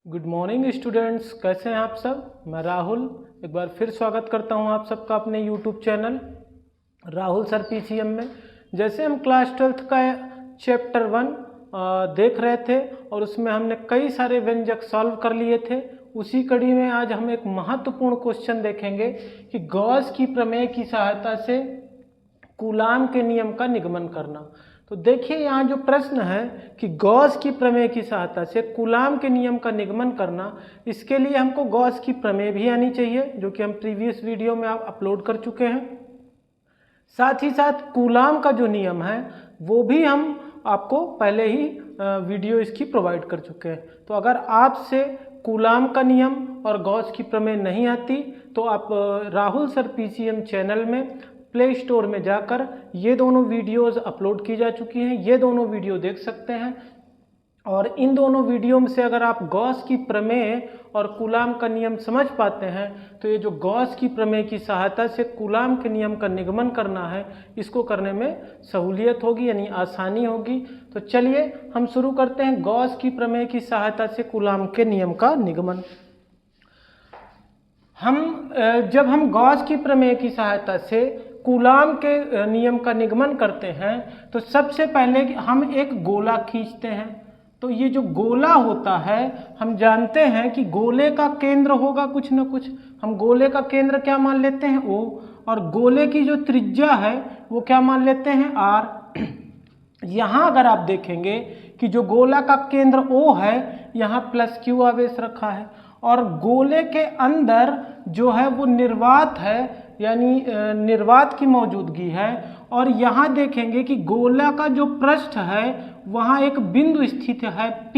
Good morning students, कैसे हैं आप सब। मैं राहुल एक बार फिर स्वागत करता हूं आप सबका अपने YouTube channel Rahul sir PCM में। जैसे हम क्लास 12th का चैप्टर 1 देख रहे थे और उसमें हमने कई सारे व्यंजक सॉल्व कर लिए थे, उसी कड़ी में आज हम एक महत्वपूर्ण क्वेश्चन देखेंगे कि गॉस की प्रमेय की सहायता से कूलाम के नियम का निगमन करना। तो देखिए यहाँ जो प्रश्न है कि गॉस की प्रमेय की सहायता से कूलाम के नियम का निगमन करना, इसके लिए हमको गॉस की प्रमेय भी आनी चाहिए, जो कि हम प्रीवियस वीडियो में आप अपलोड कर चुके हैं। साथ ही साथ कूलाम का जो नियम है वो भी हम आपको पहले ही वीडियो इसकी प्रोवाइड कर चुके हैं। तो अगर आपसे कूलाम का नियम और गॉस की प्रमेय नहीं आती तो आप राहुल सर पीसीएम चैनल में प्ले स्टोर में जाकर ये दोनों वीडियोस अपलोड की जा चुकी हैं, ये दोनों वीडियो देख सकते हैं। और इन दोनों वीडियो में से अगर आप गॉस की प्रमेय और कूलाम का नियम समझ पाते हैं तो ये जो गॉस की प्रमेय की सहायता से कूलाम के नियम का निगमन करना है, इसको करने में सहूलियत होगी, यानी आसानी होगी। तो चलिए हम शुरू करते हैं गॉस की प्रमेय की सहायता से कूलाम के नियम का निगमन। जब हम गॉस की प्रमेय की सहायता से कूलाम के नियम का निगमन करते हैं तो सबसे पहले हम एक गोला खींचते हैं। तो ये जो गोला होता है, हम जानते हैं कि गोले का केंद्र होगा कुछ न कुछ। हम गोले का केंद्र क्या मान लेते हैं, O, और गोले की जो त्रिज्या है वो क्या मान लेते हैं, R। यहाँ अगर आप देखेंगे कि जो गोला का केंद्र O है, यहाँ +Q आवेश रखा है, और गोले के अंदर जो है वो निर्वात है, यानी निर्वात की मौजूदगी है। और यहाँ देखेंगे कि गोला का जो पृष्ठ है वहाँ एक बिंदु स्थित है P,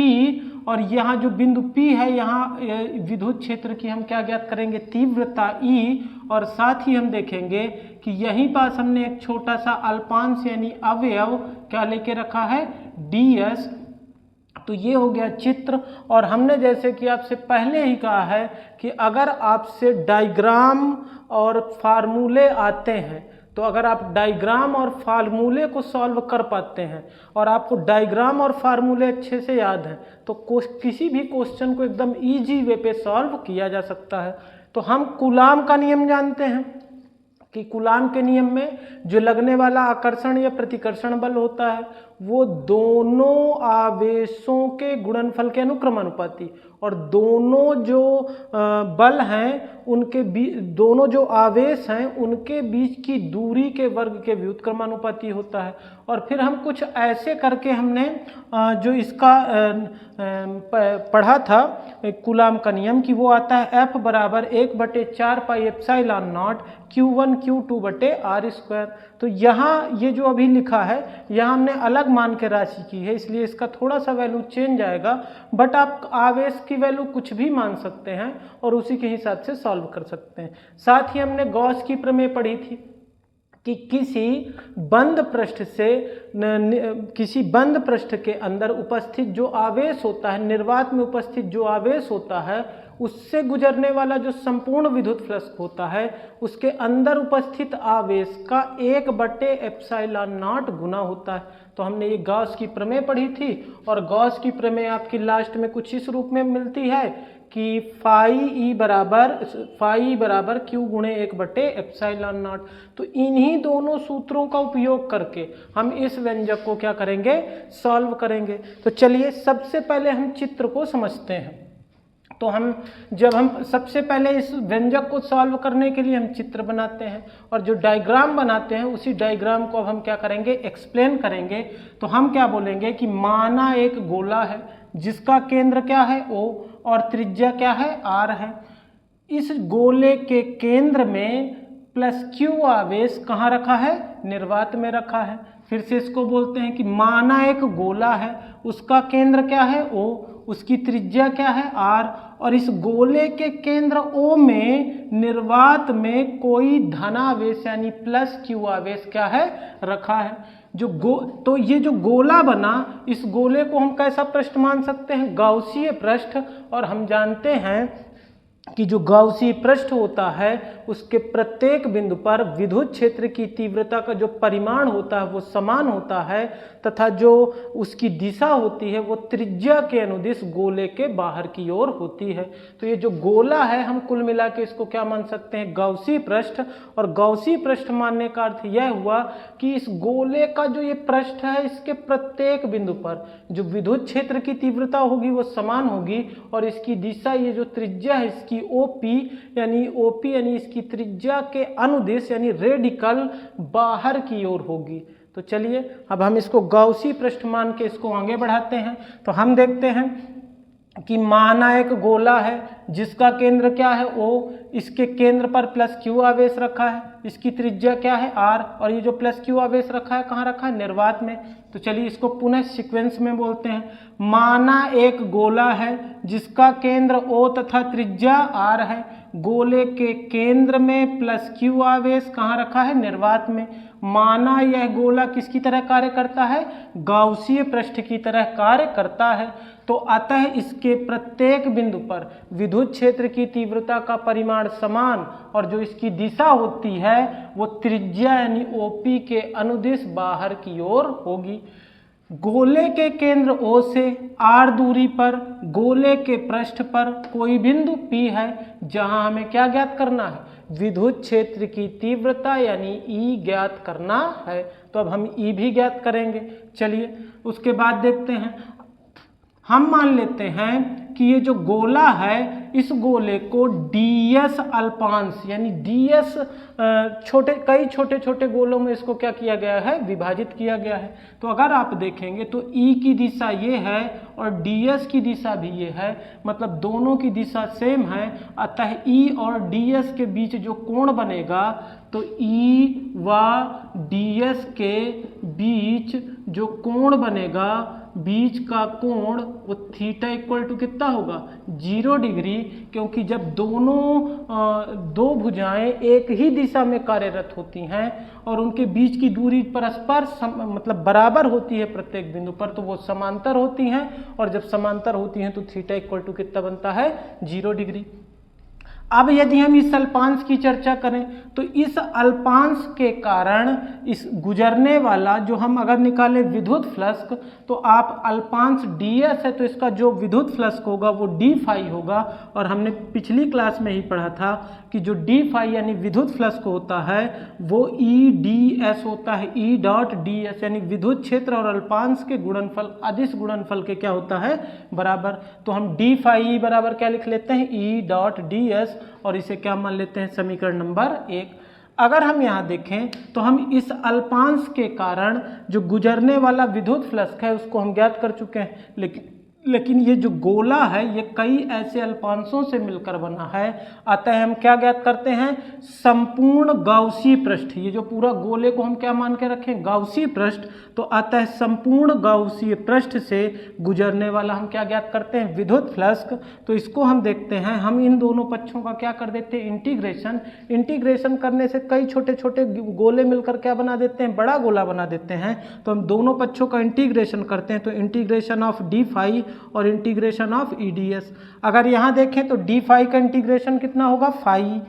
और यहाँ जो बिंदु P है यहाँ विद्युत क्षेत्र की हम क्या ज्ञात करेंगे, तीव्रता E। और साथ ही हम देखेंगे कि यहीं पास हमने एक छोटा सा अल्पांश यानी अवयव क्या लेके रखा है, ds। तो ये हो गया चित्र। और हमने जैसे कि आपसे पहले ही कहा है कि अगर आपसे डायग्राम और फार्मूले आते हैं, तो अगर आप डायग्राम और फार्मूले को सॉल्व कर पाते हैं और आपको डायग्राम और फार्मूले अच्छे से याद हैं, तो किसी भी क्वेश्चन को एकदम इजी वे पे सॉल्व किया जा सकता है। तो हम कूलाम का नियम जानते हैं कि कूलाम के नियम में जो लगने वाला आकर्षण या प्रतिकर्षण बल होता है वो दोनों आवेशों के गुणनफल के अनुक्रमानुपाती, और दोनों जो बल हैं उनके दोनों जो आवेश हैं उनके बीच की दूरी के वर्ग के व्युत्क्रमानुपाती होता है। और फिर हम कुछ ऐसे करके हमने जो इसका पढ़ा था कूलाम का नियम कि वो आता है F बराबर 1/4 pi epsilon not Q1 Q2/r²। तो यहाँ ये जो अभी लिखा है यहाँ हमने अलग मान के राशि की है, इसलिए इसका थोड़ा सा वैल्यू चेंज आएगा, बट आप आवेश की वैल्यू कुछ भी मान सकते हैं और उसी के हिसाब से सॉल्व कर सकते हैं। साथ ही हमने गॉस की प्रमेय पढ़ी थी कि किसी बंद पृष्ठ के अंदर उपस्थित जो आवेश होता है, निर्वात में उपस्थित जो आवेश होता है, उससे गुजरने वाला जो संपूर्ण विद्युत फ्लक्स होता है उसके अंदर उपस्थित आवेश का 1/ε0 गुना होता है। तो हमने ये गॉस की प्रमेय पढ़ी थी, और गॉस की प्रमेय आपकी लास्ट में कुछ इस रूप में मिलती है कि फाई बराबर Q गुणे 1/ε0। तो इन्हीं दोनों सूत्रों का उपयोग करके हम इस व्यंजक को क्या करेंगे, सॉल्व करेंगे। तो चलिए सबसे पहले हम चित्र को समझते हैं। तो जब हम सबसे पहले इस व्यंजक को सॉल्व करने के लिए हम चित्र बनाते हैं, और जो डायग्राम बनाते हैं उसी डायग्राम को अब हम क्या करेंगे, एक्सप्लेन करेंगे। तो हम क्या बोलेंगे कि माना एक गोला है जिसका केंद्र क्या है, O, और त्रिज्या क्या है, R है। इस गोले के केंद्र में +Q आवेश कहाँ रखा है, निर्वात में रखा है। फिर से इसको बोलते हैं कि माना एक गोला है, उसका केंद्र क्या है, O, उसकी त्रिज्या क्या है, R, और इस गोले के केंद्र O में निर्वात में कोई धनावेश यानी +Q आवेश क्या है, रखा है। तो ये जो गोला बना, इस गोले को हम कैसा पृष्ठ मान सकते हैं, गाउसीय पृष्ठ। और हम जानते हैं कि जो गाउसी पृष्ठ होता है उसके प्रत्येक बिंदु पर विद्युत क्षेत्र की तीव्रता का जो परिमाण होता है वो समान होता है तथा जो उसकी दिशा होती है वो त्रिज्या के अनुदिश गोले के बाहर की ओर होती है। तो ये जो गोला है हम कुल मिला के इसको क्या मान सकते हैं, गाउसी पृष्ठ। और गाउसी पृष्ठ मानने का अर्थ यह हुआ कि इस गोले का जो ये पृष्ठ है इसके प्रत्येक बिंदु पर जो विद्युत क्षेत्र की तीव्रता होगी वो समान होगी और इसकी दिशा, ये जो त्रिज्या है इसकी ओपी यानी इसकी त्रिज्या के अनुदिश यानी रेडिकल बाहर की ओर होगी। तो चलिए अब हम इसको गाउसी पृष्ठ मान के इसको आगे बढ़ाते हैं। तो हम देखते हैं कि माना एक गोला है जिसका केंद्र क्या है O, इसके केंद्र पर प्लस Q आवेश रखा है, इसकी त्रिज्या क्या है R, और ये जो प्लस Q आवेश रखा है कहाँ रखा है, निर्वात में। तो चलिए इसको पुनः सीक्वेंस में बोलते हैं। माना एक गोला है जिसका केंद्र O तथा त्रिज्या R है, गोले के केंद्र में प्लस Q आवेश कहाँ रखा है, निर्वात में। माना यह गोला किसकी तरह कार्य करता है, गाउसीय पृष्ठ की तरह कार्य करता है। तो अतः इसके प्रत्येक बिंदु पर विद्युत क्षेत्र की तीव्रता का परिमाण समान और जो इसकी दिशा होती है वो त्रिज्या यानी ओपी के अनुदिश बाहर की ओर होगी। गोले के केंद्र O से R दूरी पर गोले के पृष्ठ पर कोई बिंदु P है जहां हमें क्या ज्ञात करना है, विद्युत क्षेत्र की तीव्रता यानी E ज्ञात करना है। तो अब हम E भी ज्ञात करेंगे। चलिए उसके बाद देखते हैं, हम मान लेते हैं कि ये जो गोला है इस गोले को ds अल्पांश यानी ds कई छोटे छोटे गोलों में इसको क्या किया गया है, विभाजित किया गया है। तो अगर आप देखेंगे तो E की दिशा ये है और ds की दिशा भी ये है, मतलब दोनों की दिशा सेम है। अतः E और ds के बीच जो कोण बनेगा तो E व ds के बीच जो कोण बनेगा, बीच का कोण वो थीटा इक्वल टू कितना होगा, 0 डिग्री, क्योंकि जब दो भुजाएं एक ही दिशा में कार्यरत होती हैं और उनके बीच की दूरी परस्पर मतलब बराबर होती है प्रत्येक बिंदु पर, तो वो समांतर होती हैं और जब समांतर होती हैं तो थीटा इक्वल टू कितना बनता है, 0 डिग्री। अब यदि हम इस अल्पांश की चर्चा करें तो इस अल्पांश के कारण इस गुजरने वाला जो हम अगर निकालें विद्युत फ्लक्स, तो आप अल्पांश ds है तो इसका जो विद्युत फ्लक्स होगा वो d फाई होगा। और हमने पिछली क्लास में ही पढ़ा था कि जो d फाई यानी विद्युत फ्लक्स होता है वो E ds होता है, E डॉट ds यानी विद्युत क्षेत्र और अल्पांश के गुणनफल अदिश गुणनफल के क्या होता है, बराबर। तो हम d फाई बराबर क्या लिख लेते हैं, E डॉट ds, और इसे क्या मान लेते हैं, समीकरण नंबर 1। अगर हम यहाँ देखें तो हम इस अल्पांश के कारण जो गुजरने वाला विद्युत फ्लक्स है उसको हम ज्ञात कर चुके हैं, लेकिन ये जो गोला है ये कई ऐसे अल्पांशों से मिलकर बना है। अतः हम क्या ज्ञात करते हैं, संपूर्ण गाउसी पृष्ठ। ये जो पूरा गोले को हम क्या मान के रखें, गाउसी पृष्ठ। तो अतः संपूर्ण गाउसी पृष्ठ से गुजरने वाला हम क्या ज्ञात करते हैं, विद्युत फ्लक्स। तो इसको हम देखते हैं, हम इन दोनों पक्षों का क्या कर देते हैं, इंटीग्रेशन करने से कई छोटे छोटे गोले मिलकर क्या बना देते हैं, बड़ा गोला बना देते हैं। तो हम दोनों पक्षों का इंटीग्रेशन करते हैं, तो इंटीग्रेशन ऑफ डी फाई और इंटीग्रेशन ऑफ ईडीएस। अगर यहाँ देखें तो डी फाई का इंटीग्रेशन कितना होगा, फाई।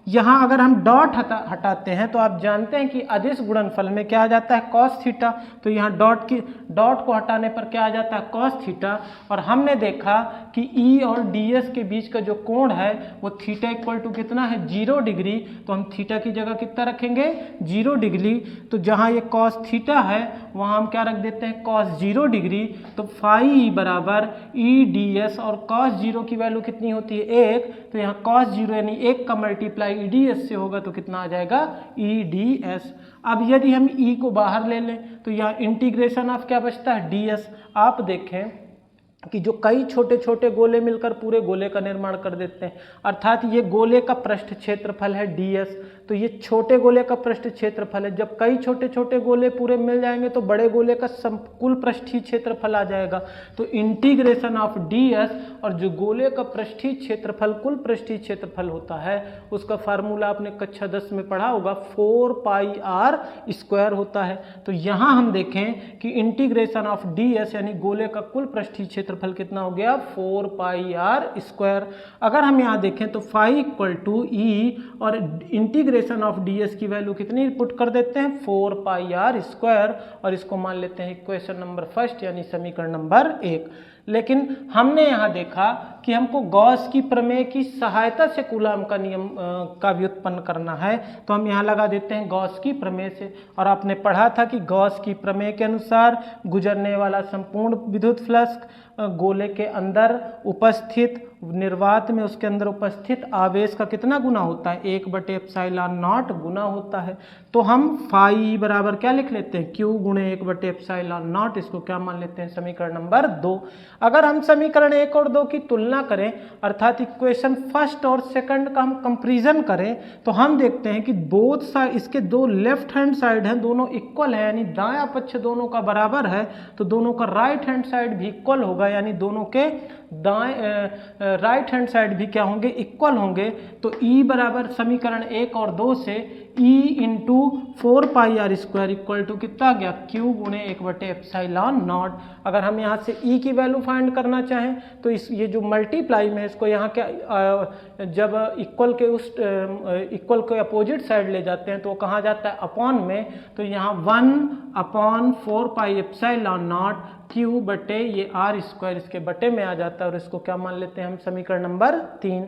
यहाँ अगर हम डॉट हटाते हैं तो आप जानते हैं कि अदिश गुणनफल में क्या आ जाता है, कॉस थीटा। तो यहाँ डॉट को हटाने पर क्या आ जाता है, कॉस थीटा। और हमने देखा कि E और ds के बीच का जो कोण है वो थीटा इक्वल टू कितना है, 0 डिग्री। तो हम थीटा की जगह कितना रखेंगे, 0 डिग्री। तो जहाँ ये कॉस थीटा है वहाँ हम क्या रख देते हैं, कॉस 0 डिग्री। तो फाई बराबर E ds, और कॉस 0 की वैल्यू कितनी होती है, 1। तो यहाँ कॉस 0 यानी 1 का मल्टीप्लाई ईडीएस से होगा तो कितना आ जाएगा, ईडीएस। अब यदि हम ई को बाहर ले लें तो यहाँ इंटीग्रेशन ऑफ क्या बचता है, डीएस। आप देखें कि जो कई छोटे छोटे गोले मिलकर पूरे गोले का निर्माण कर देते हैं, अर्थात ये गोले का पृष्ठ क्षेत्रफल है ds, तो ये छोटे गोले का पृष्ठ क्षेत्रफल है। जब कई छोटे छोटे गोले पूरे मिल जाएंगे तो बड़े गोले का कुल पृष्ठीय क्षेत्रफल आ जाएगा। तो इंटीग्रेशन ऑफ ds, और जो गोले का पृष्ठीय क्षेत्रफल कुल पृष्ठीय क्षेत्रफल होता है उसका फार्मूला आपने कक्षा 10 में पढ़ा होगा, 4πr² होता है। तो यहाँ हम देखें कि इंटीग्रेशन ऑफ ds यानी गोले का कुल पृष्ठीय क्षेत्र क्षेत्रफल कितना हो गया 4 पाई आर स्क्वायर। अगर हम यहाँ देखें तो फाई इक्वल टू ई और इंटीग्रेशन ऑफ डी एस की वैल्यू कितनी पुट कर देते हैं 4 पाई आर स्क्वायर, और इसको मान लेते हैं इक्वेशन नंबर फर्स्ट यानी समीकरण नंबर 1। लेकिन हमने यहाँ देखा कि हमको गॉस की प्रमेय की सहायता से कूलाम का नियम का व्युत्पन्न करना है, तो हम यहाँ लगा देते हैं गॉस की प्रमेय से। और आपने पढ़ा था कि गॉस की प्रमेय के अनुसार गुजरने वाला संपूर्ण विद्युत फ्लक्स गोले के अंदर उपस्थित निर्वात में उसके अंदर उपस्थित आवेश का कितना गुना होता है 1/ε0 गुना होता है। तो हम फाई बराबर क्या लिख लेते हैं Q गुणे 1/ε0, इसको क्या मान लेते हैं समीकरण नंबर 2। अगर हम समीकरण 1 और 2 की तुलना करें अर्थात इक्वेशन फर्स्ट और सेकंड का हम कंपैरिजन करें तो हम देखते हैं कि बोथ साइड इसके दो लेफ्ट हैंड साइड हैं दोनों इक्वल है, यानी दायां पक्ष दोनों का बराबर है, तो दोनों का राइट हैंड साइड भी इक्वल होगा, यानी दोनों के दाएं राइट हैंड साइड भी क्या होंगे इक्वल होंगे। तो E बराबर समीकरण 1 और 2 से E into 4 pi R square equal to कितना आ गया Q गुणे 1/ε0। अगर हम यहाँ से E की वैल्यू फाइंड करना चाहें तो इस ये जो मल्टीप्लाई में इसको यहाँ क्या जब इक्वल के अपोजिट साइड ले जाते हैं तो वो कहाँ जाता है अपॉन में, तो यहाँ 1/4 पाई ε0 Q बटे ये आर स्क्वायर इसके बटे में आ जाता है, और इसको क्या मान लेते हैं हम समीकरण नंबर 3।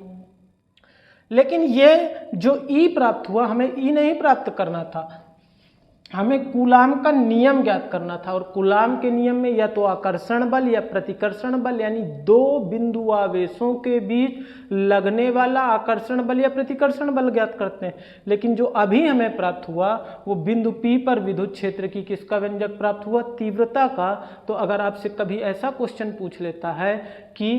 लेकिन ये जो E प्राप्त हुआ हमें E नहीं प्राप्त करना था, हमें कूलाम का नियम ज्ञात करना था। और कूलाम के नियम में या तो आकर्षण बल या प्रतिकर्षण बल यानी दो बिंदु आवेशों के बीच लगने वाला आकर्षण बल या प्रतिकर्षण बल ज्ञात करते हैं। लेकिन जो अभी हमें प्राप्त हुआ वो बिंदु P पर विद्युत क्षेत्र की किसका व्यंजक प्राप्त हुआ तीव्रता का। तो अगर आपसे कभी ऐसा क्वेश्चन पूछ लेता है कि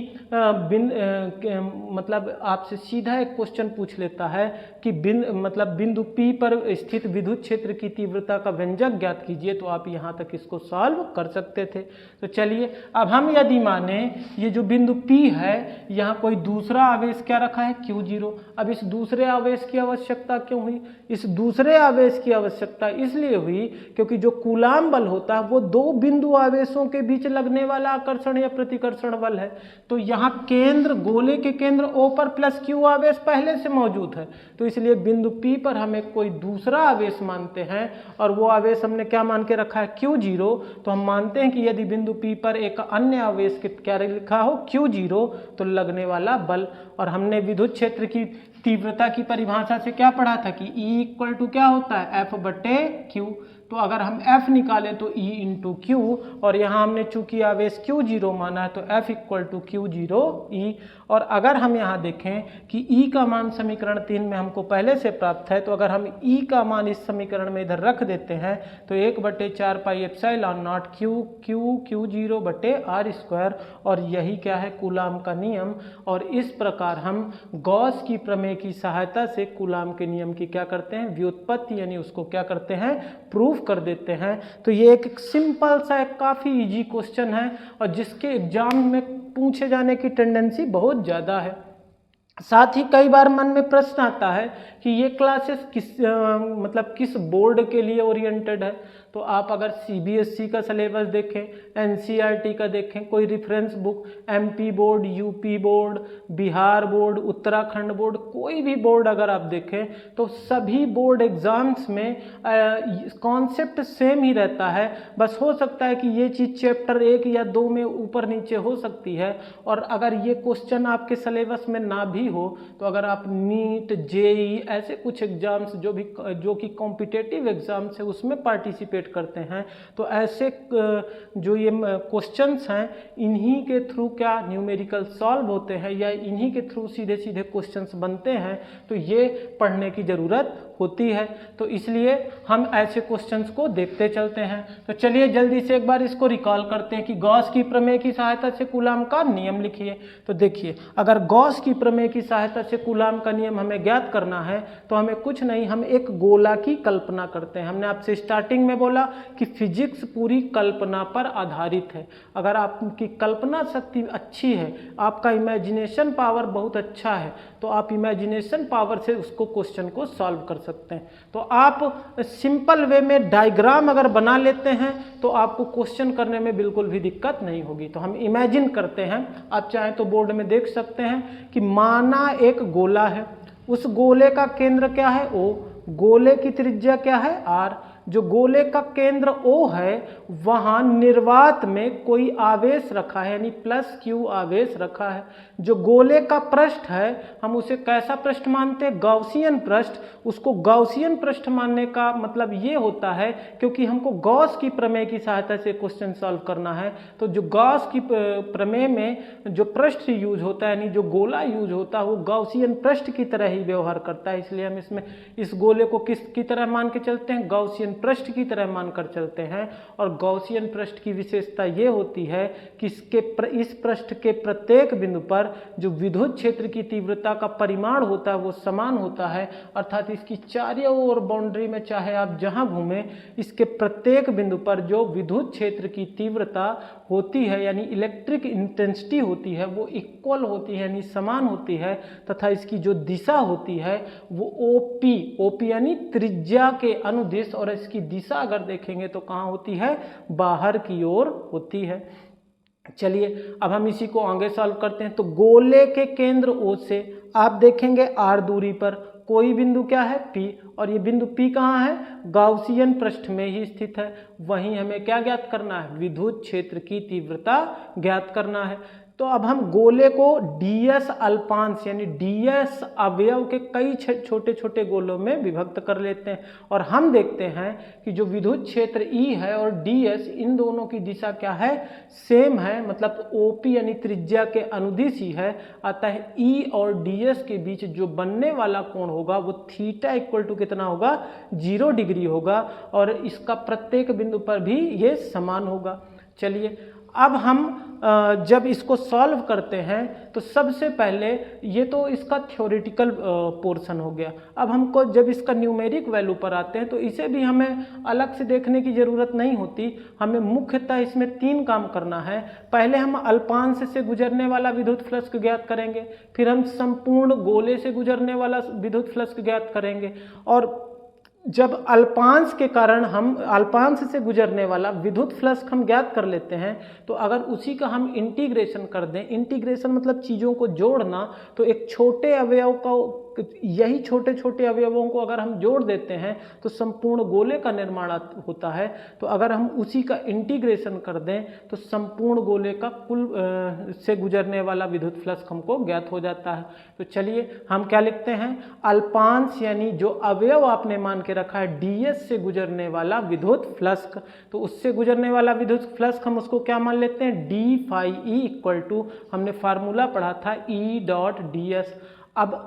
मतलब आपसे सीधा एक क्वेश्चन पूछ लेता है कि बिंदु P पर स्थित विद्युत क्षेत्र की तीव्रता का व्यंजक ज्ञात कीजिए, तो आप यहाँ तक इसको सॉल्व कर सकते थे। तो चलिए अब हम यदि माने ये जो बिंदु P है यहाँ कोई दूसरा आवेश क्या रखा है Q0। अब इस दूसरे आवेश की आवश्यकता क्यों हुई? इस दूसरे आवेश की आवश्यकता इसलिए हुई क्योंकि जो कूलाम बल होता है वो दो बिंदु आवेशों के बीच लगने वाला आकर्षण या प्रतिकर्षण बल है। तो यहाँ केंद्र गोले के केंद्र O पर प्लस Q आवेश पहले से मौजूद है, तो इसलिए बिंदु P पर हमें कोई दूसरा आवेश मानते हैं और वो आवेश हमने क्या मान के रखा है Q0। तो हम मानते हैं कि यदि बिंदु P पर एक अन्य आवेश क्या लिखा हो Q0 तो लगने वाला बल। और हमने विद्युत क्षेत्र की तीव्रता की परिभाषा से क्या पढ़ा था कि E इक्वल टू क्या होता है F बटे Q। तो अगर हम F निकालें तो E इंटू Q, और यहाँ हमने चूंकि आवेश Q0 माना है तो F equal to Q0 E। और अगर हम यहाँ देखें कि E का मान समीकरण 3 में हमको पहले से प्राप्त है, तो अगर हम E का मान इस समीकरण में इधर रख देते हैं तो 1/4 पाई ε0 Q0 बटे आर स्क्वायर, और यही क्या है कूलाम का नियम। और इस प्रकार हम गॉस की प्रमेय की सहायता से कूलाम के नियम की क्या करते हैं व्युत्पत्ति यानी उसको क्या करते हैं प्रूफ कर देते हैं। तो ये एक सिंपल सा एक काफ़ी इजी क्वेश्चन है और जिसके एग्जाम में पूछे जाने की टेंडेंसी बहुत ज़्यादा है। साथ ही कई बार मन में प्रश्न आता है कि ये क्लासेस किस बोर्ड के लिए ओरिएंटेड है। तो आप अगर CBSE का सिलेबस देखें, NCERT का देखें, कोई reference book, MP board, UP board, Bihar board, Uttarakhand board, कोई भी बोर्ड अगर आप देखें तो सभी बोर्ड एग्जाम्स में कॉन्सेप्ट सेम ही रहता है। बस हो सकता है कि ये चीज़ चैप्टर 1 या 2 में ऊपर नीचे हो सकती है। और अगर ये क्वेश्चन आपके सिलेबस में ना भी हो तो अगर आप नीट, JEE ऐसे कुछ एग्जाम्स जो कि कॉम्पिटिटिव एग्जाम्स है उसमें पार्टिसिपेट करते हैं तो ऐसे जो ये क्वेश्चंस हैं इन्हीं के थ्रू क्या न्यूमेरिकल सॉल्व होते हैं या इन्हीं के थ्रू सीधे सीधे क्वेश्चंस बनते हैं। तो ये पढ़ने की ज़रूरत होती है, तो इसलिए हम ऐसे क्वेश्चंस को देखते चलते हैं। तो चलिए जल्दी से एक बार इसको रिकॉल करते हैं कि गॉस की प्रमेय की सहायता से कूलाम का नियम लिखिए। तो देखिए अगर गॉस की प्रमेय की सहायता से कूलाम का नियम हमें ज्ञात करना है तो हमें कुछ नहीं, हम एक गोला की कल्पना करते हैं। हमने आपसे स्टार्टिंग में बोला कि फिजिक्स पूरी कल्पना पर आधारित है। अगर आपकी कल्पना शक्ति अच्छी है, आपका इमेजिनेशन पावर बहुत अच्छा है, तो आप इमेजिनेशन पावर से उसको क्वेश्चन को सॉल्व कर सकते हैं। तो आप सिंपल वे में डायग्राम अगर बना लेते हैं तो आपको क्वेश्चन करने में बिल्कुल भी दिक्कत नहीं होगी। तो हम इमेजिन करते हैं, आप चाहें तो बोर्ड में देख सकते हैं कि माना एक गोला है, उस गोले का केंद्र क्या है O, गोले की त्रिज्या क्या है R। जो गोले का केंद्र O है वहां निर्वात में कोई आवेश रखा है, यानी +q आवेश रखा है। जो गोले का पृष्ठ है हम उसे कैसा पृष्ठ मानते हैं, गॉसियन पृष्ठ। उसको गॉसियन पृष्ठ मानने का मतलब ये होता है क्योंकि हमको गॉस की प्रमेय की सहायता से क्वेश्चन सॉल्व करना है। तो जो गॉस की प्रमेय में जो पृष्ठ यूज होता है, यानी जो गोला यूज होता है वो गॉसियन पृष्ठ की तरह ही व्यवहार करता है, इसलिए हम इसमें इस गोले को किसकी तरह मान के चलते हैं, गॉसियन पृष्ठ की तरह मानकर चलते हैं। और गॉसियन पृष्ठ की विशेषता ये होती है कि इस पृष्ठ के प्रत्येक बिंदु पर जो विद्युत क्षेत्र की तीव्रता का परिमाण होता है वो समान होता है, अर्थात इसकी चारों ओर बाउंड्री में चाहे आप जहां घूमें, इसके प्रत्येक बिंदु पर जो विद्युत क्षेत्र की तीव्रता होती है यानी इलेक्ट्रिक इंटेंसिटी होती है वो इक्वल होती है, यानी समान होती है, तथा इसकी जो दिशा होती है वो ओपी यानी त्रिज्या के अनुदिश, और इसकी दिशा अगर देखेंगे तो कहाँ होती है, बाहर की ओर होती है। चलिए अब हम इसी को आगे सॉल्व करते हैं। तो गोले के केंद्र O से आप देखेंगे R दूरी पर कोई बिंदु क्या है P, और ये बिंदु P कहाँ है, गॉसियन पृष्ठ में ही स्थित है। वहीं हमें क्या ज्ञात करना है, विद्युत क्षेत्र की तीव्रता ज्ञात करना है। तो अब हम गोले को ds अल्पांश यानी ds अवयव के कई छोटे छोटे गोलों में विभक्त कर लेते हैं, और हम देखते हैं कि जो विद्युत क्षेत्र E है और ds, इन दोनों की दिशा क्या है, सेम है, मतलब OP यानी त्रिज्या के अनुदिश ही है। अतः E और ds के बीच जो बनने वाला कोण होगा वो थीटा इक्वल टू कितना होगा, 0 डिग्री होगा, और इसका प्रत्येक बिंदु पर भी ये समान होगा। चलिए अब हम जब इसको सॉल्व करते हैं तो सबसे पहले ये तो इसका थ्योरेटिकल पोर्शन हो गया। अब हमको जब इसका न्यूमेरिक वैल्यू पर आते हैं तो इसे भी हमें अलग से देखने की ज़रूरत नहीं होती, हमें मुख्यतः इसमें 3 काम करना है। पहले हम अल्पांश से गुजरने वाला विद्युत फ्लक्स ज्ञात करेंगे, फिर हम संपूर्ण गोले से गुजरने वाला विद्युत फ्लक्स ज्ञात करेंगे, और जब अल्पांश के कारण हम अल्पांश से गुजरने वाला विद्युत फ्लक्स हम ज्ञात कर लेते हैं तो अगर उसी का हम इंटीग्रेशन कर दें, इंटीग्रेशन मतलब चीज़ों को जोड़ना, तो एक छोटे अवयव का, यही छोटे छोटे अवयवों को अगर हम जोड़ देते हैं तो संपूर्ण गोले का निर्माण होता है। तो अगर हम उसी का इंटीग्रेशन कर दें तो संपूर्ण गोले का कुल से गुजरने वाला विद्युत फ्लक्स हमको ज्ञात हो जाता है। तो चलिए हम क्या लिखते हैं, अल्पांश यानी जो अवयव आपने मान के रखा है ds से गुजरने वाला विद्युत फ्लक्स, तो उससे गुजरने वाला विद्युत फ्लक्स हम उसको क्या मान लेते हैं, d phi e equal to, हमने फार्मूला पढ़ा था E डॉट ds। अब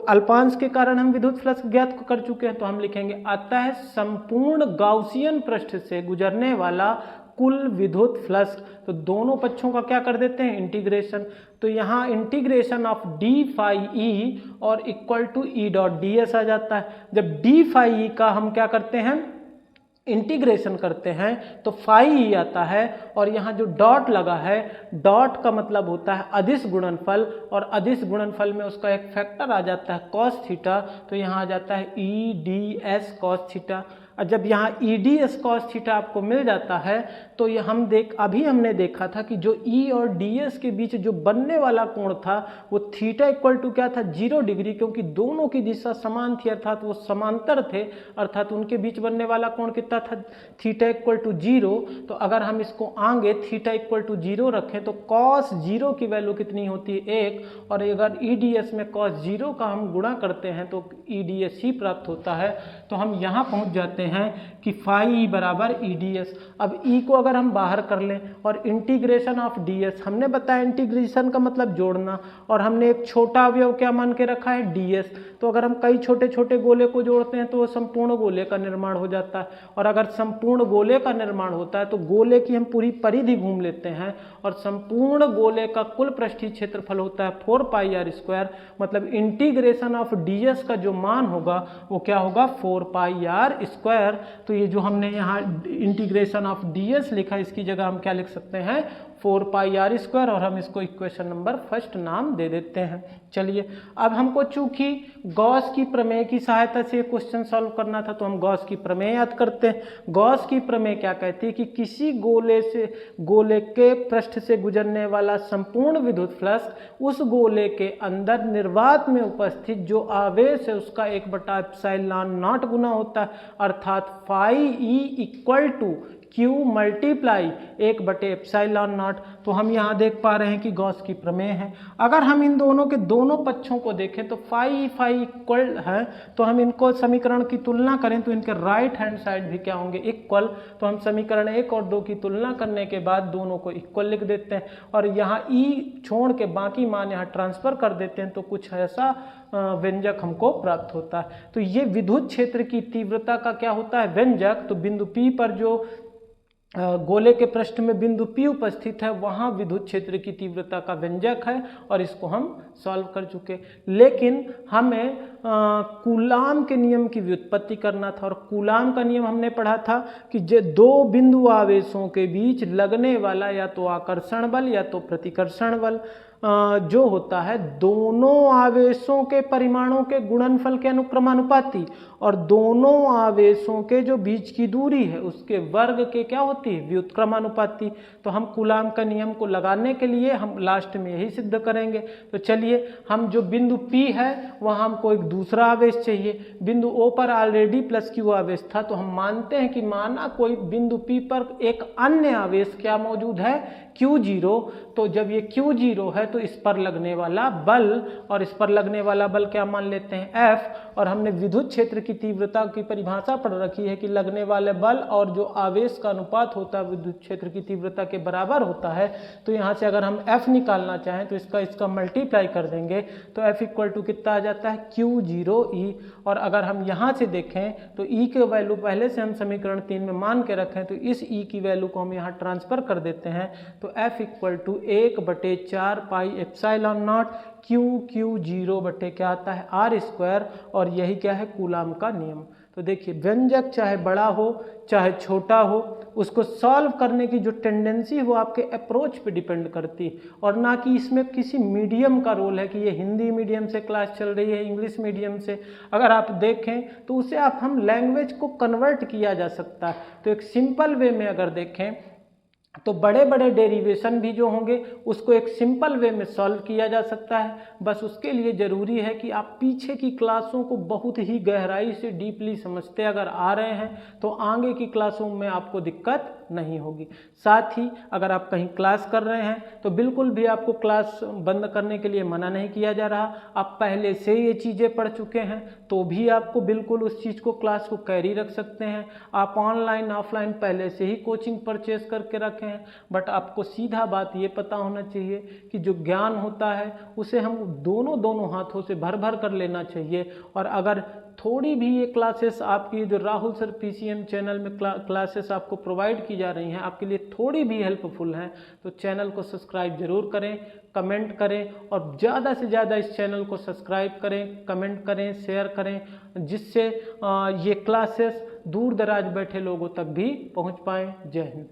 अल्पांश के कारण हम विद्युत फ्लक्स ज्ञात कर चुके हैं, तो हम लिखेंगे अतः संपूर्ण गॉसियन पृष्ठ से गुजरने वाला कुल विद्युत फ्लक्स। तो दोनों पक्षों का क्या कर देते हैं, इंटीग्रेशन। तो यहाँ integration of d phi e और equal to E dot ds आ जाता है। जब d phi e का हम क्या करते हैं, इंटीग्रेशन करते हैं तो phi e आता है, और यहाँ जो डॉट लगा है, डॉट का मतलब होता है अदिश गुणनफल, और अदिश गुणनफल में उसका एक फैक्टर आ जाता है cos थीटा, तो यहाँ आ जाता है E ds cos थीटा। और जब यहाँ E D S cos theta आपको मिल जाता है तो ये अभी हमने देखा था कि जो ई और डी एस के बीच जो बनने वाला कोण था वो थीटा इक्वल टू क्या था, 0 डिग्री, क्योंकि दोनों की दिशा समान थी, अर्थात वो समांतर थे, अर्थात उनके बीच बनने वाला कोण कितना था, थीटा इक्वल टू 0। तो अगर हम इसको आगे थीटा इक्वल टू 0 रखें तो कॉस 0 की वैल्यू कितनी होती है 1, और अगर ई डी एस में कॉस 0 का हम गुणा करते हैं तो ई डी एस ही प्राप्त होता है। तो हम यहाँ पहुँच जाते हैं कि फाई ई बराबर ई डी एस। अब ई को अगर हम बाहर कर लें और इंटीग्रेशन ऑफ डी एस, हमने बताया इंटीग्रेशन का मतलब जोड़ना, और हमने एक छोटा अवयव क्या मान के रखा है, डी एस। तो अगर हम कई छोटे छोटे गोले को जोड़ते हैं तो वो संपूर्ण गोले का निर्माण हो जाता है, और अगर संपूर्ण गोले का निर्माण होता है तो गोले की हम पूरी परिधि घूम लेते हैं, और संपूर्ण गोले का कुल पृष्ठीय क्षेत्रफल होता है 4 पाई आर स्क्वायर। मतलब इंटीग्रेशन ऑफ डी एस का जो मान होगा वो क्या होगा, 4 पाई आर स्क्वायर। तो ये जो हमने यहाँ इंटीग्रेशन ऑफ डी एस लिखा, इसकी जगह हम क्या लिख सकते हैं, 4 पाई आर स्क्वायर, और हम इसको इक्वेशन नंबर फर्स्ट नाम दे देते हैं। चलिए, अब हमको चूंकि गॉस की प्रमेय की सहायता से क्वेश्चन सॉल्व करना था, तो हम गॉस की प्रमेय याद करते हैं। गॉस की प्रमेय क्या कहती है कि किसी गोले के पृष्ठ से गुजरने वाला संपूर्ण विद्युत फ्लक्स उस गोले के अंदर निर्वात में उपस्थित जो आवेश है उसका 1/ε0 गुना होता है, अर्थात phi E equal to Q multiply 1/ε0। तो हम यहाँ देख पा रहे हैं कि गॉस की प्रमेय है। अगर हम इन दोनों के दोनों पक्षों को देखें तो फाई इक्वल है, तो हम इनको समीकरण की तुलना करें तो इनके राइट हैंड साइड भी क्या होंगे, इक्वल। तो हम समीकरण 1 और 2 की तुलना करने के बाद दोनों को इक्वल लिख देते हैं और यहाँ ई छोड़ के बाकी मान यहाँ ट्रांसफर कर देते हैं, तो कुछ ऐसा व्यंजक हमको प्राप्त होता है। तो ये विद्युत क्षेत्र की तीव्रता का क्या होता है, व्यंजक। तो बिंदु P पर जो गोले के पृष्ठ में बिंदु P उपस्थित है वहां विद्युत क्षेत्र की तीव्रता का व्यंजक है, और इसको हम सॉल्व कर चुके। लेकिन हमें कूलाम के नियम की व्युत्पत्ति करना था, और कूलाम का नियम हमने पढ़ा था कि दो बिंदु आवेशों के बीच लगने वाला या तो आकर्षण बल या तो प्रतिकर्षण बल जो होता है दोनों आवेशों के परिमाणों के गुणनफल के अनुक्रमानुपाती, और दोनों आवेशों के जो बीच की दूरी है उसके वर्ग के क्या होती है, व्युत्क्रमानुपाती। तो हम कूलाम का नियम को लगाने के लिए हम लास्ट में यही सिद्ध करेंगे। तो चलिए, हम जो बिंदु P है वहाँ हमको एक दूसरा आवेश चाहिए। बिंदु O पर ऑलरेडी +Q आवेश था, तो हम मानते हैं कि माना कोई बिंदु P पर एक अन्य आवेश क्या मौजूद है, Q0। तो जब ये Q0 है तो इस पर लगने वाला बल, और इस पर लगने वाला बल क्या मान लेते हैं, F। और हमने विद्युत क्षेत्र की तीव्रता की परिभाषा पढ़ रखी है कि लगने वाले बल और जो आवेश का अनुपात होता है विद्युत क्षेत्र की तीव्रता के बराबर होता है। तो यहाँ से अगर हम F निकालना चाहें तो इसका मल्टीप्लाई कर देंगे, तो F इक्वल टू कितना आ जाता है, Q0E। और अगर हम यहाँ से देखें तो E के वैल्यू पहले से हम समीकरण 3 में मान के रखें, तो इस E की वैल्यू को हम यहाँ ट्रांसफर कर देते हैं, तो F equal to 1/4 pi ε0 Q0 बटे क्या आता है, आर स्क्वायर। और यही क्या है, कूलाम का नियम। तो देखिए, व्यंजक चाहे बड़ा हो चाहे छोटा हो, उसको सॉल्व करने की जो टेंडेंसी है वो आपके अप्रोच पे डिपेंड करती है, और ना कि इसमें किसी मीडियम का रोल है कि ये हिंदी मीडियम से क्लास चल रही है, इंग्लिश मीडियम से। अगर आप देखें तो उसे हम लैंग्वेज को कन्वर्ट किया जा सकता है। तो एक सिंपल वे में अगर देखें तो बड़े बड़े डेरिवेशन भी जो होंगे उसको एक सिंपल वे में सॉल्व किया जा सकता है। बस उसके लिए ज़रूरी है कि आप पीछे की क्लासों को बहुत ही गहराई से डीपली समझते अगर आ रहे हैं तो आगे की क्लासों में आपको दिक्कत नहीं होगी। साथ ही अगर आप कहीं क्लास कर रहे हैं तो बिल्कुल भी आपको क्लास बंद करने के लिए मना नहीं किया जा रहा। आप पहले से ये चीज़ें पढ़ चुके हैं तो भी आपको बिल्कुल उस चीज़ को क्लास को कैरी रख सकते हैं। आप ऑनलाइन ऑफलाइन पहले से ही कोचिंग परचेज करके रखें हैं, बट आपको सीधा बात ये पता होना चाहिए कि जो ज्ञान होता है उसे हम दोनों हाथों से भर भर कर लेना चाहिए। और अगर थोड़ी भी ये क्लासेस आपकी जो राहुल सर PCM चैनल में क्लासेस आपको प्रोवाइड की जा रही हैं आपके लिए थोड़ी भी हेल्पफुल हैं तो चैनल को सब्सक्राइब जरूर करें, कमेंट करें, और ज़्यादा से ज़्यादा इस चैनल को सब्सक्राइब करें, कमेंट करें, शेयर करें, जिससे ये क्लासेस दूर दराज बैठे लोगों तक भी पहुंच पाएँ। जय हिंद।